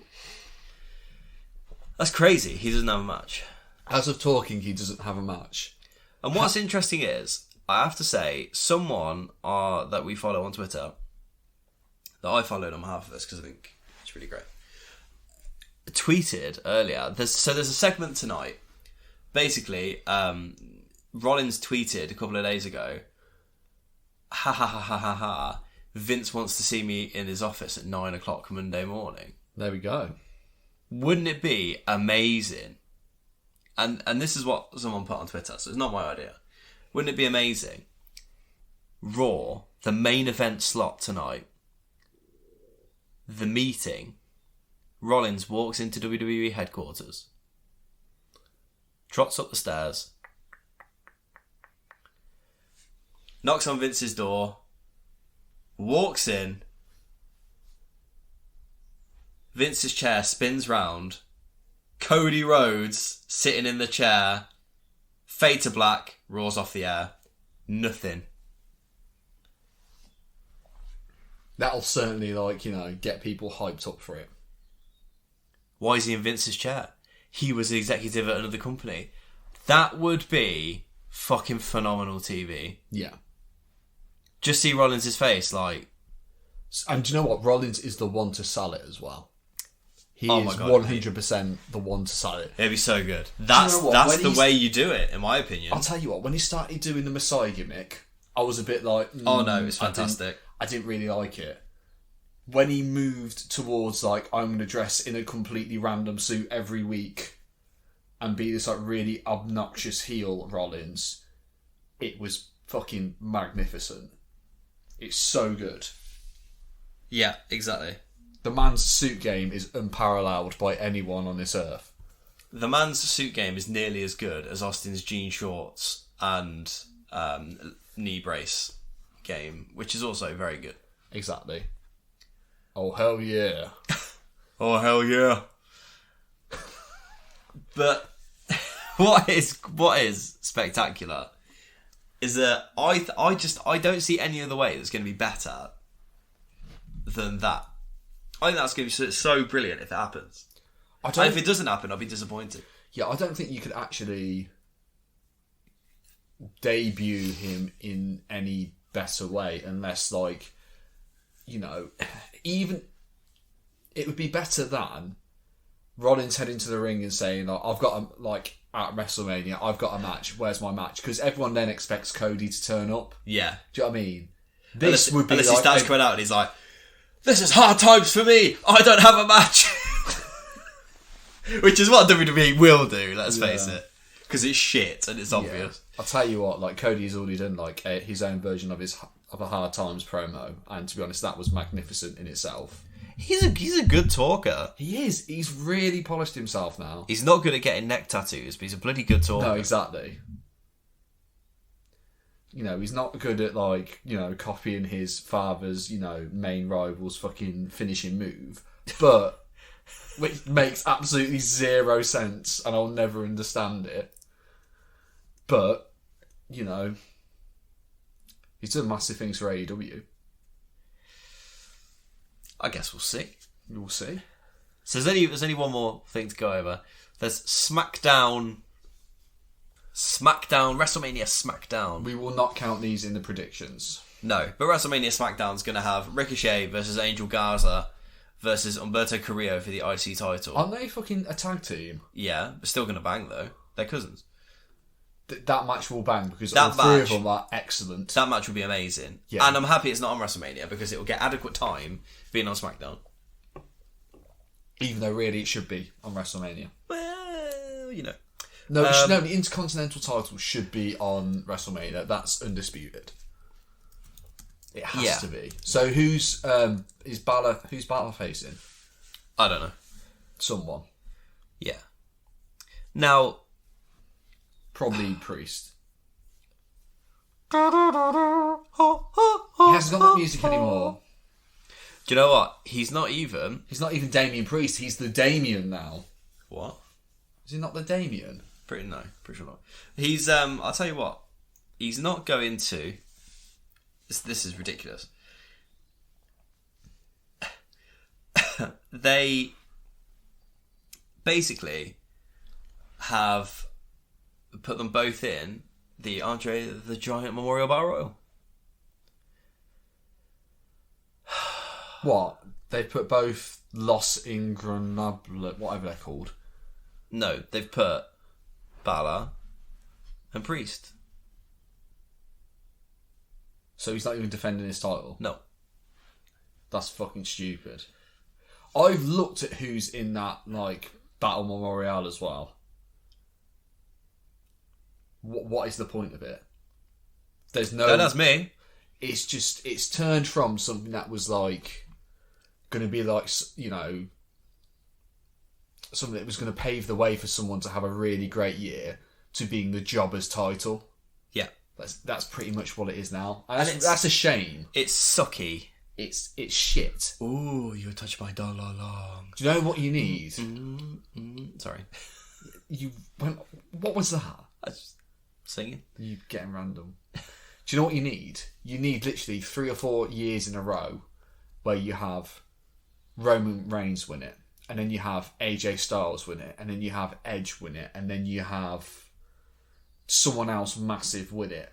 That's crazy. He doesn't have a match. As of talking, he doesn't have a match. And what's interesting is, I have to say, someone that we follow on Twitter, that I followed on behalf of this because I think it's really great, tweeted earlier. There's a segment tonight. Basically, Rollins tweeted a couple of days ago, ha ha ha ha ha ha, Vince wants to see me in his office at 9 o'clock Monday morning. There we go. Wouldn't it be amazing? And this is what someone put on Twitter, so it's not my idea. Wouldn't it be amazing? Raw, the main event slot tonight, the meeting, Rollins walks into WWE headquarters, trots up the stairs, knocks on Vince's door, walks in, Vince's chair spins round, Cody Rhodes sitting in the chair, fade to black, roars off the air, nothing. That'll certainly, get people hyped up for it. Why is he in Vince's chair? He was the executive at another company. That would be fucking phenomenal TV. Yeah. Just see Rollins' face, And do you know what? Rollins is the one to sell it as well. He is 100% the one to sell it. It'd be so good. That's the way you do it, in my opinion. I'll tell you what, when he started doing the Messiah gimmick, I was a bit like... oh no, it's fantastic. I didn't really like it. When he moved towards, I'm going to dress in a completely random suit every week and be this, really obnoxious heel Rollins, it was fucking magnificent. It's so good. Yeah, exactly. The man's suit game is unparalleled by anyone on this earth. The man's suit game is nearly as good as Austin's jean shorts and knee brace game, which is also very good. Exactly. Oh, hell yeah. Oh, hell yeah. But what is spectacular is that I don't see any other way that's going to be better than that. I think that's going to be so brilliant if it happens. And if it doesn't happen, I'll be disappointed. Yeah, I don't think you could actually debut him in any better way unless, even it would be better than Rollins heading to the ring and saying, I've got at WrestleMania, I've got a match. Where's my match? Because everyone then expects Cody to turn up. Yeah. Do you know what I mean? Unless he starts coming out and he's like, this is hard times for me. I don't have a match. Which is what WWE will do, let's face it. Because it's shit and it's obvious. I'll tell you what, Cody's already done his own version of his of a Hard Times promo, and to be honest, that was magnificent in itself. He's a good talker. He is. He's really polished himself now. He's not good at getting neck tattoos, but he's a bloody good talker. No, exactly. He's not good at, copying his father's, main rival's fucking finishing move. But, which makes absolutely zero sense, and I'll never understand it. But, he's done massive things for AEW. I guess we'll see. We'll see. So there's only one more thing to go over. There's SmackDown, WrestleMania SmackDown. We will not count these in the predictions. No, but WrestleMania SmackDown's going to have Ricochet versus Angel Garza versus Humberto Carrillo for the IC title. Aren't they fucking a tag team? Yeah, but still going to bang though. They're cousins. That match will bang because all three of them are excellent. That match will be amazing. Yeah. And I'm happy it's not on WrestleMania because it will get adequate time being on SmackDown. Even though really it should be on WrestleMania. Well, No, the Intercontinental title should be on WrestleMania. That's undisputed. It has to be. So who's Balor facing? I don't know. Someone. Yeah. Now, probably Priest. He hasn't got that music anymore. Do you know what? He's not even Damien Priest. He's the Damien now. What? Is he not the Damien? Pretty sure not. He's I'll tell you what. He's not going to. This is ridiculous. They basically have put them both in the Andre the Giant Memorial Battle Royal. What? They put both Los Ingobernables, whatever they're called. No, they've put Balor and Priest. So he's not even defending his title? No. That's fucking stupid. I've looked at who's in that, Battle Memorial as well. What is the point of it? There's no... that's me. It's turned from something that was, going to be, something that was going to pave the way for someone to have a really great year to being the jobber's title. Yeah. That's pretty much what it is now. And that's a shame. It's sucky. It's shit. Ooh, you're touched by Dollar Long. Do you know what you need? Sorry. What was that? I was singing. You getting random. Do you know what you need? You need literally 3 or 4 years in a row where you have Roman Reigns win it, and then you have AJ Styles win it, and then you have Edge win it, and then you have someone else massive win it.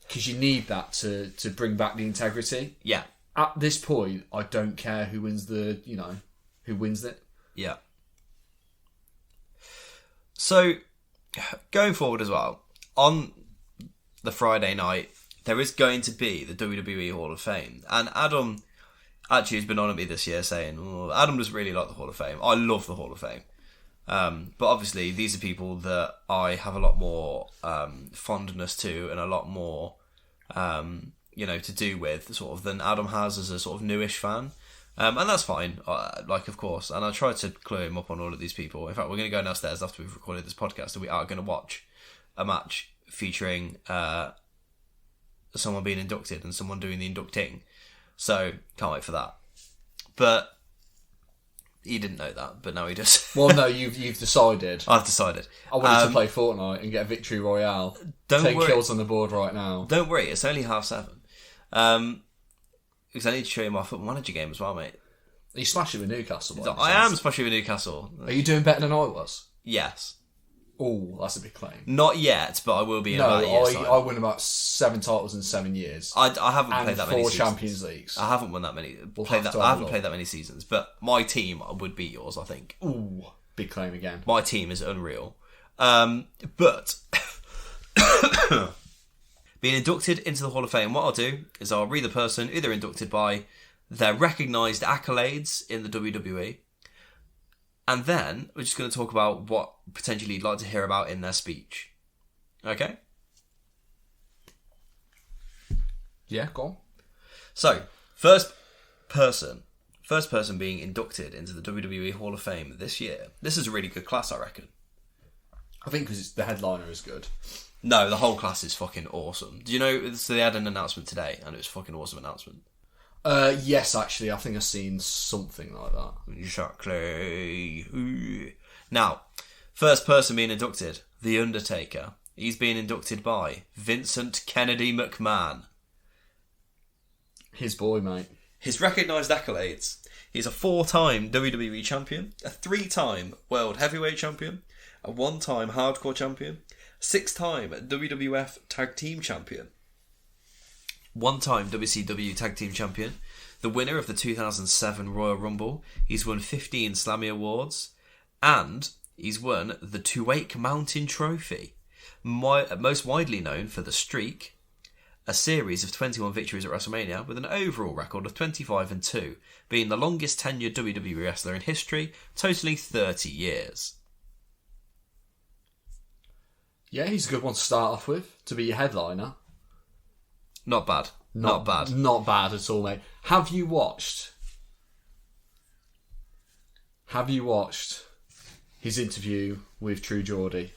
Because you need that to bring back the integrity. Yeah. At this point, I don't care who wins who wins it. Yeah. So, going forward as well, on the Friday night, there is going to be the WWE Hall of Fame. And Adam actually has been on at me this year saying, Adam doesn't really like the Hall of Fame. I love the Hall of Fame. But obviously, these are people that I have a lot more fondness to and a lot more, to do with sort of than Adam has as a sort of newish fan. And that's fine, of course. And I tried to clue him up on all of these people. In fact, we're going to go downstairs after we've recorded this podcast and we are going to watch a match featuring someone being inducted and someone doing the inducting. So, can't wait for that. But he didn't know that, but now he does. Well, no, you've decided. I've decided. I wanted to play Fortnite and get a victory royale. Take kills on the board right now. Don't worry, it's only 7:30. Because I need to show you my Football Manager game as well, mate. Are you smashing with Newcastle? I am smashing with Newcastle. Are you doing better than I was? Yes. Oh, that's a big claim. Not yet, but I will be in about a year's time. I won about 7 titles in 7 years. I haven't played that many seasons. 4 Champions Leagues. I haven't won that many. I haven't played that many seasons, but my team would beat yours, I think. Ooh, big claim again. My team is unreal. But being inducted into the Hall of Fame, what I'll do is I'll read the person who they're inducted by, their recognised accolades in the WWE, and then we're just going to talk about what potentially you'd like to hear about in their speech. Okay? Yeah, go on. So, first person being inducted into the WWE Hall of Fame this year. This is a really good class, I reckon. I think because the headliner is good. No, the whole class is fucking awesome. Do you know, so they had an announcement today, and it was a fucking awesome announcement. Yes, actually, I think I've seen something like that. Exactly. Now, first person being inducted, The Undertaker. He's being inducted by Vincent Kennedy McMahon. His boy, mate. His recognised accolades. He's a 4-time WWE champion, a 3-time World Heavyweight champion, a 1-time Hardcore champion, 6-time WWF Tag Team champion, 1-time WCW Tag Team champion, the winner of the 2007 Royal Rumble. He's won 15 Slammy Awards, and he's won the Tuwaiq Mountain Trophy, most widely known for the Streak, a series of 21 victories at WrestleMania with an overall record of 25-2, being the longest tenured WWE wrestler in history, totaling 30 years. Yeah, he's a good one to start off with, to be your headliner. Not bad. Not bad. Not bad at all, mate. Have you watched his interview with True Geordie?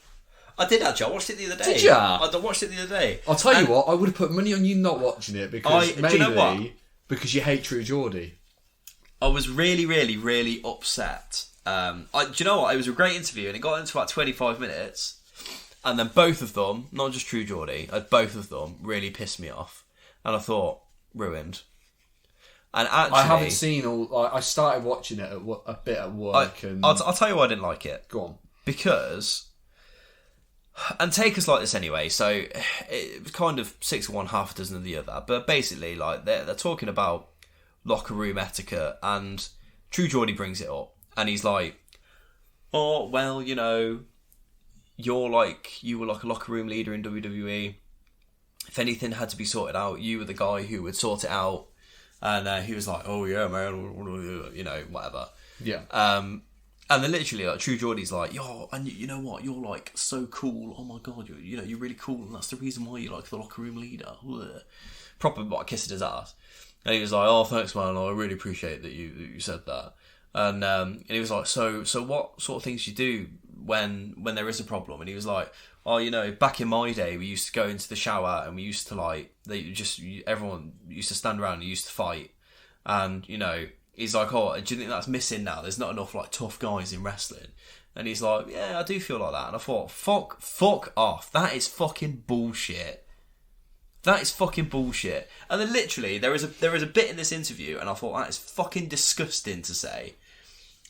I did actually. I watched it the other day. Did ya? I watched it the other day. I'll tell you what, I would have put money on you not watching it because do you know what? Because you hate True Geordie. I was really, really, really upset. Do you know what? It was a great interview, and it got into about 25 minutes. And then both of them, not just True Geordie, both of them really pissed me off. And I thought, ruined. And actually, I haven't seen all. I started watching it a bit at work. I'll tell you why I didn't like it. Go on. Because, and take us like this anyway. So it was kind of 6 of one, half a dozen of the other. But basically, like they're talking about locker room etiquette, and True Geordie brings it up, and he's like, "Oh well, you know, you were like a locker room leader in WWE. If anything had to be sorted out, you were the guy who would sort it out." And he was like, "Oh yeah, man, you know, whatever." Yeah. And then literally, like True Geordie's like, "Yo, and you know what? You're like so cool. Oh my god, you're really cool, and that's the reason why you're like the locker room leader." Ugh. Proper like kissing his ass. And he was like, "Oh, thanks, man. I really appreciate that you said that." And he was like, "So what sort of things you do when there is a problem?" And he was like, "Oh, you know, back in my day, we used to go into the shower and we used to like, everyone used to stand around and used to fight." And, you know, he's like, "Oh, do you think that's missing now? There's not enough like tough guys in wrestling." And he's like, "Yeah, I do feel like that." And I thought, fuck off. That is fucking bullshit. That is fucking bullshit. And then literally, there is a bit in this interview, and I thought, that is fucking disgusting to say.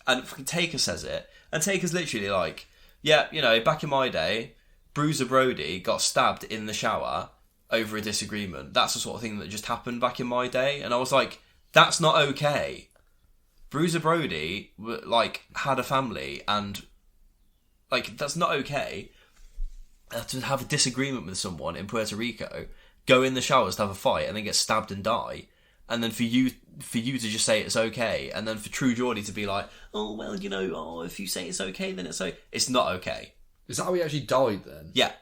And fucking Taker says it. And Taker's literally like, "Yeah, you know, back in my day, Bruiser Brody got stabbed in the shower over a disagreement. That's the sort of thing that just happened back in my day." And I was like, that's not okay. Bruiser Brody, like, had a family, and, like, that's not okay. To have a disagreement with someone in Puerto Rico, go in the showers to have a fight, and then get stabbed and die. And then for you to just say it's okay, and then for True Geordie to be like, "Oh, well, you know, if you say it's okay, then it's okay." It's not okay. Is that how he actually died then? Yeah,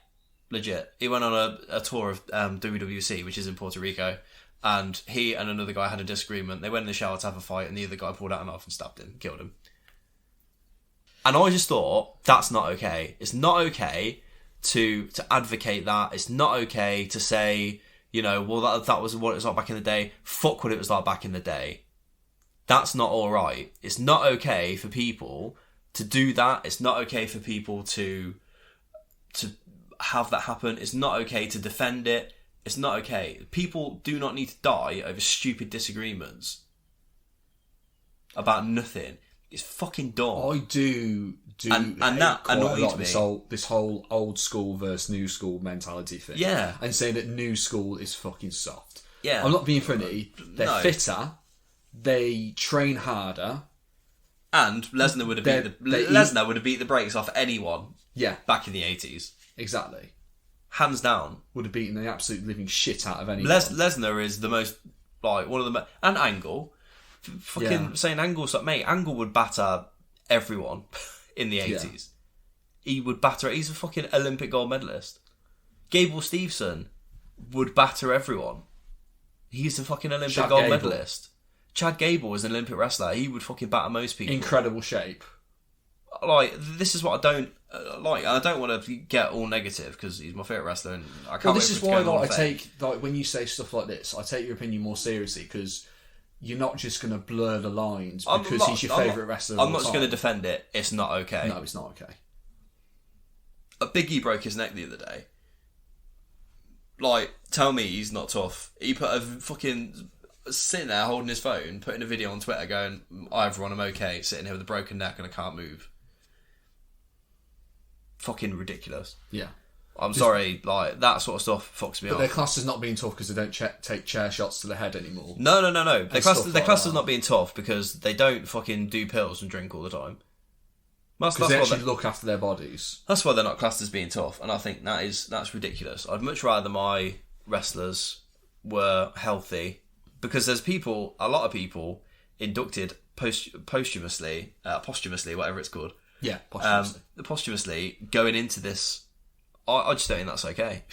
legit. He went on a tour of WWC, which is in Puerto Rico, and he and another guy had a disagreement. They went in the shower to have a fight, and the other guy pulled out a knife and stabbed him, killed him. And I just thought, that's not okay. It's not okay to advocate that. It's not okay to say, you know, well, that was what it was like back in the day. Fuck what it was like back in the day. That's not all right. It's not okay for people to do that. It's not okay for people to have that happen. It's not okay to defend it. It's not okay. People do not need to die over stupid disagreements about nothing. It's fucking dumb. I do and that annoyed me. This whole old school versus new school mentality thing. Yeah. And saying that new school is fucking soft. Yeah. I'm not being funny. They're fitter. They train harder. And Lesnar would have beat the brakes off anyone. Yeah. Back in the 80s. Exactly. Hands down. Would have beaten the absolute living shit out of anyone. Lesnar is the most, like, one of the... And Angle. Saying Angle's like, mate, Angle would batter everyone in the 80s. Yeah. He would batter... He's a fucking Olympic gold medalist. Gable Steveson would batter everyone. He's a fucking Olympic Chad gold Gable. medalist. Chad Gable is an Olympic wrestler. He would fucking batter most people. Incredible shape. Like, this is what I don't like. I don't want to get all negative because he's my favourite wrestler, and I can't. Well, wait this for is it to go why in the Hall like, of I Fame. take like when you say stuff like this, I take your opinion more seriously because you're not just going to blur the lines because he's your favourite wrestler. I'm not just going to defend it. It's not okay. No, it's not okay. A Big E broke his neck the other day. Like, tell me he's not tough. He put a fucking sitting there holding his phone, putting a video on Twitter going, "Hi everyone, I'm okay. Sitting here with a broken neck and I can't move." Fucking ridiculous. Yeah. I'm sorry, like, that sort of stuff fucks me But off. their class is not being tough because they don't take chair shots to the head anymore. No. Their class like is that. not being tough because they don't fucking do pills and drink all the time. Because they actually look after their bodies. That's why they're not classed as being tough, and I think that's ridiculous. I'd much rather my wrestlers were healthy, because there's a lot of people inducted posthumously, whatever it's called. Yeah, posthumously going into this. I just don't think that's okay.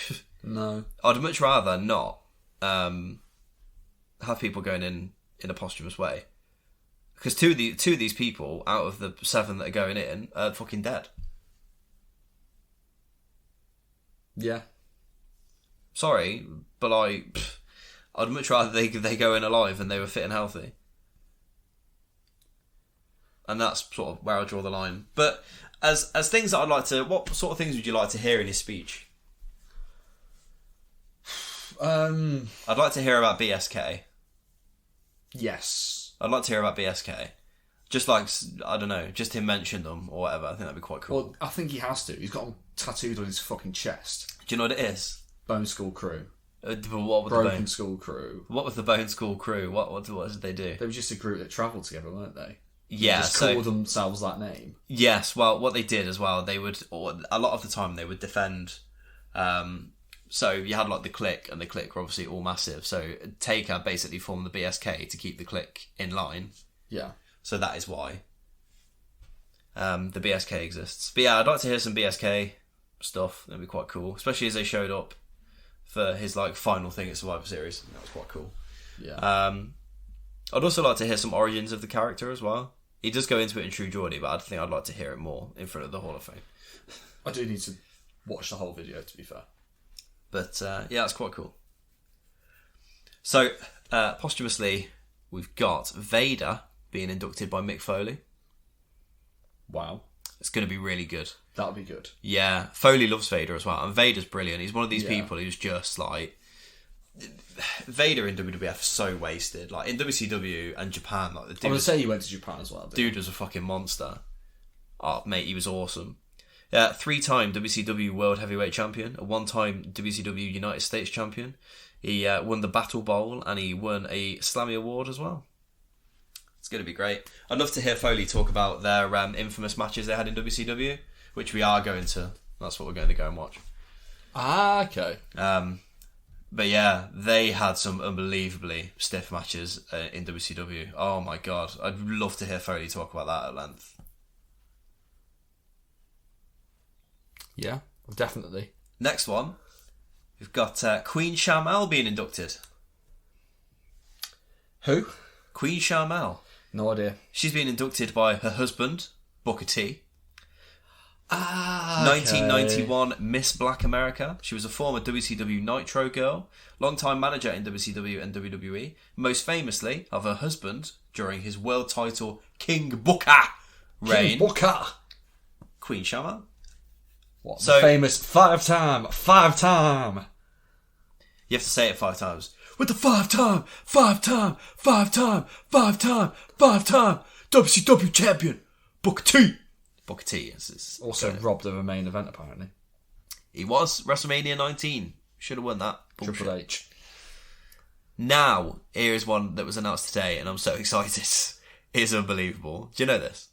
No. I'd much rather not have people going in a posthumous way. Because two of these people out of the 7 that are going in are fucking dead. Yeah. Sorry, but I'd much rather they go in alive and they were fit and healthy. And that's sort of where I draw the line. But as things that I'd like to... What sort of things would you like to hear in his speech? I'd like to hear about BSK. Yes. I'd like to hear about BSK. Just like, I don't know, just him mention them or whatever. I think that'd be quite cool. Well, I think he has to. He's got them tattooed on his fucking chest. Do you know what it is? Bone Skull Crew. What was Broken Skull Crew. What was the Bone Skull Crew? What did they do? They were just a group that travelled together, weren't they? Yeah, They just called themselves that name. Yes, well, what they did as well, they would, or a lot of the time, they would defend. So you had like the Clique, and the Clique were obviously all massive. So Taker basically formed the BSK to keep the Clique in line. Yeah. So that is why the BSK exists. But yeah, I'd like to hear some BSK stuff. That'd be quite cool, especially as they showed up for his like final thing at Survivor Series. That was quite cool. Yeah. I'd also like to hear some origins of the character as well. He does go into it in True Geordie, but I think I'd like to hear it more in front of the Hall of Fame. I do need to watch the whole video, to be fair. But yeah, that's quite cool. So, posthumously, we've got Vader being inducted by Mick Foley. Wow. It's going to be really good. That'll be good. Yeah, Foley loves Vader as well, and Vader's brilliant. He's one of these Yeah. people who's just like... Vader in WWF is so wasted. Like, in WCW and Japan, like, the I dude, would say you went to Japan as well, dude was a fucking monster. Oh, mate, he was awesome. 3-time WCW World Heavyweight Champion, a 1-time WCW United States Champion. He won the Battle Bowl, and he won a Slammy Award as well. It's going to be great. I'd love to hear Foley talk about their infamous matches they had in WCW, which we are going to. That's what we're going to go and watch. Ah, okay. But yeah, they had some unbelievably stiff matches in WCW. Oh my god. I'd love to hear Foley talk about that at length. Yeah, definitely. Next one, we've got Queen Sharmell being inducted. Who? Queen Sharmell. No idea. She's been inducted by her husband, Booker T. Ah, 1991 Miss Black America. She was a former WCW Nitro girl, long-time manager in WCW and WWE, most famously of her husband during his world title King Booker reign. King Booker. Queen Sharmell. What? So- The famous five-time. You have to say it 5 times. With the 5-time WCW champion, Booker T. Booker T is Also robbed of a main event, apparently. he was WrestleMania 19. Should have won that. Bullshit. Triple H. Now, here is one that was announced today, and I'm so excited. It's unbelievable. Do you know this?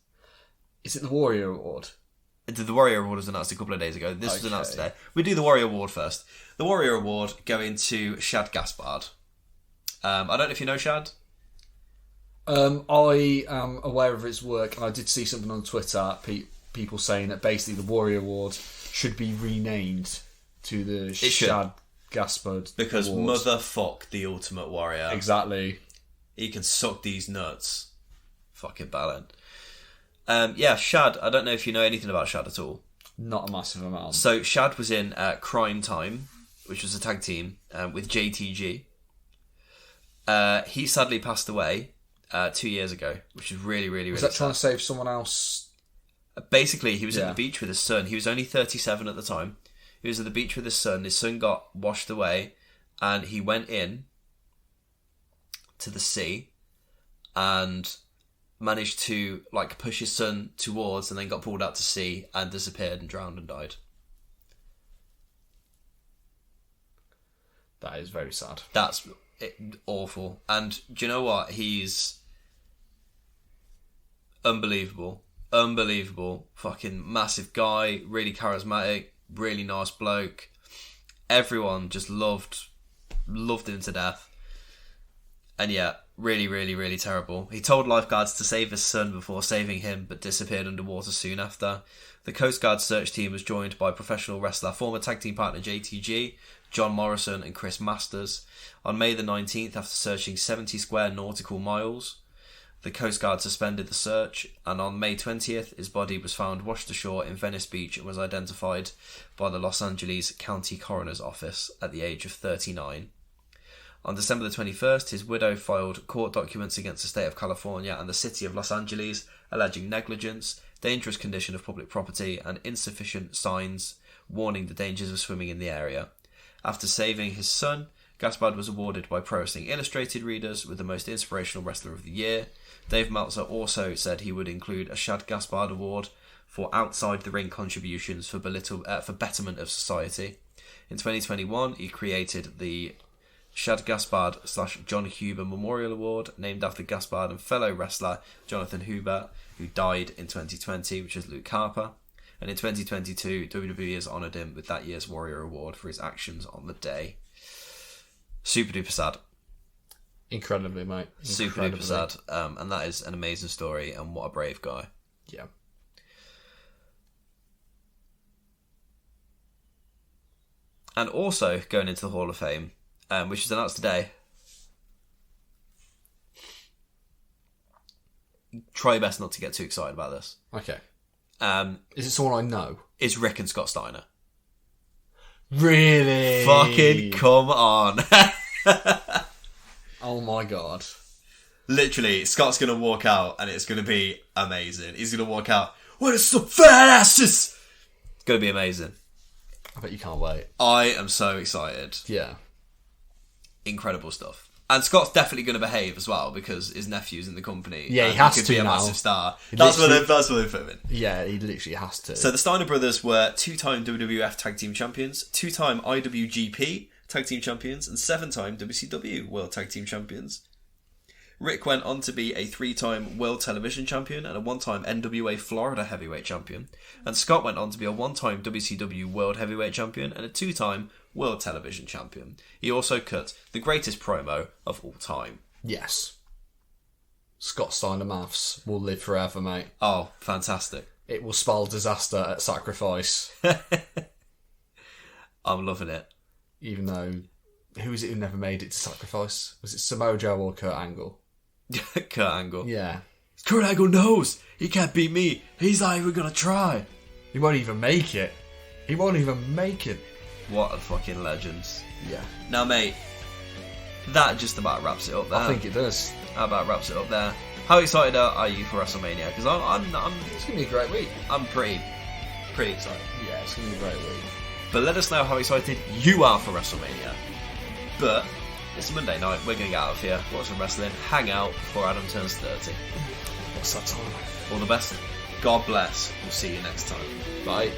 Is it the Warrior Award? The Warrior Award was announced a couple of days ago. This was announced Okay. today. We do the Warrior Award first. The Warrior Award going to Shad Gaspard. I don't know if you know Shad. I am aware of his work, and I did see something on Twitter, people saying that basically the Warrior Award should be renamed to the should. Shad Gaspard. Because Award. motherfuck the Ultimate Warrior. Exactly. He can suck these nuts. Fucking ballad. Shad. I don't know if you know anything about Shad at all. Not a massive amount. So Shad was in Crime Time, which was a tag team with JTG. He sadly passed away 2 years ago, which is really, really, really Was that sad. trying to save someone else? Basically, he was at the beach with his son. He was only 37 at the time. He was at the beach with his son. His son got washed away, and he went in to the sea and managed to push his son towards, and then got pulled out to sea and disappeared and drowned and died. That is very sad. That's awful. And do you know what? He's unbelievable. Fucking massive guy, really charismatic, really nice bloke. Everyone just loved him to death. And yeah, really, really, really terrible. He told lifeguards to save his son before saving him, but disappeared underwater soon after. The Coast Guard search team was joined by professional wrestler, former tag team partner JTG, John Morrison and Chris Masters. On May the 19th, after searching 70 square nautical miles, the Coast Guard suspended the search, and on May 20th, his body was found washed ashore in Venice Beach and was identified by the Los Angeles County Coroner's Office at the age of 39. On December the 21st, his widow filed court documents against the state of California and the city of Los Angeles, alleging negligence, dangerous condition of public property, and insufficient signs warning the dangers of swimming in the area. After saving his son, Gaspard was awarded by Pro Wrestling Illustrated readers with the Most Inspirational Wrestler of the Year. Dave Meltzer also said he would include a Shad Gaspard Award for outside the ring contributions for betterment of society. In 2021, he created the Shad Gaspard / John Huber Memorial Award, named after Gaspard and fellow wrestler Jonathan Huber, who died in 2020, which is Luke Harper. And in 2022, WWE has honoured him with that year's Warrior Award for his actions on the day. Super duper sad. Incredibly, mate. Super duper sad. And that is an amazing story, and what a brave guy. Yeah. And also going into the Hall of Fame, which is announced today. Try your best not to get too excited about this. Okay. Is it someone I know? It's Rick and Scott Steiner. Really? Fucking come on. Oh my god. Literally, Scott's going to walk out and it's going to be amazing. He's going to walk out, what is some fat asses? It's going to be amazing. I bet you can't wait. I am so excited. Yeah. Incredible stuff. And Scott's definitely going to behave as well because his nephew's in the company. Yeah, he has could to be a now. massive star. That's what they put him in. Yeah, he literally has to. So the Steiner brothers were 2-time WWF Tag Team Champions, 2-time IWGP Tag Team Champions, and 7-time WCW World Tag Team Champions. Rick went on to be a 3-time World Television Champion and a 1-time NWA Florida Heavyweight Champion. And Scott went on to be a 1-time WCW World Heavyweight Champion and a 2-time World Television Champion. He also cut the greatest promo of all time. Yes. Scott Steiner maths will live forever, mate. Oh, fantastic. It will spell disaster at Sacrifice. I'm loving it. Even though, who is it who never made it to Sacrifice? Was it Samoa Joe or Kurt Angle? Kurt Angle. Yeah. Kurt Angle knows he can't beat me. He's not even gonna try. He won't even make it. He won't even make it. What a fucking legend. Yeah. Now, mate, that just about wraps it up there. I think it does. That about wraps it up there. How excited are you for WrestleMania? Because I'm It's going to be a great week. I'm pretty excited. Yeah, it's going to be a great week. But let us know how excited you are for WrestleMania. But it's Monday night. We're going to get out of here, watch some wrestling, hang out before Adam turns 30. What's that time? All the best. God bless. We'll see you next time. Bye.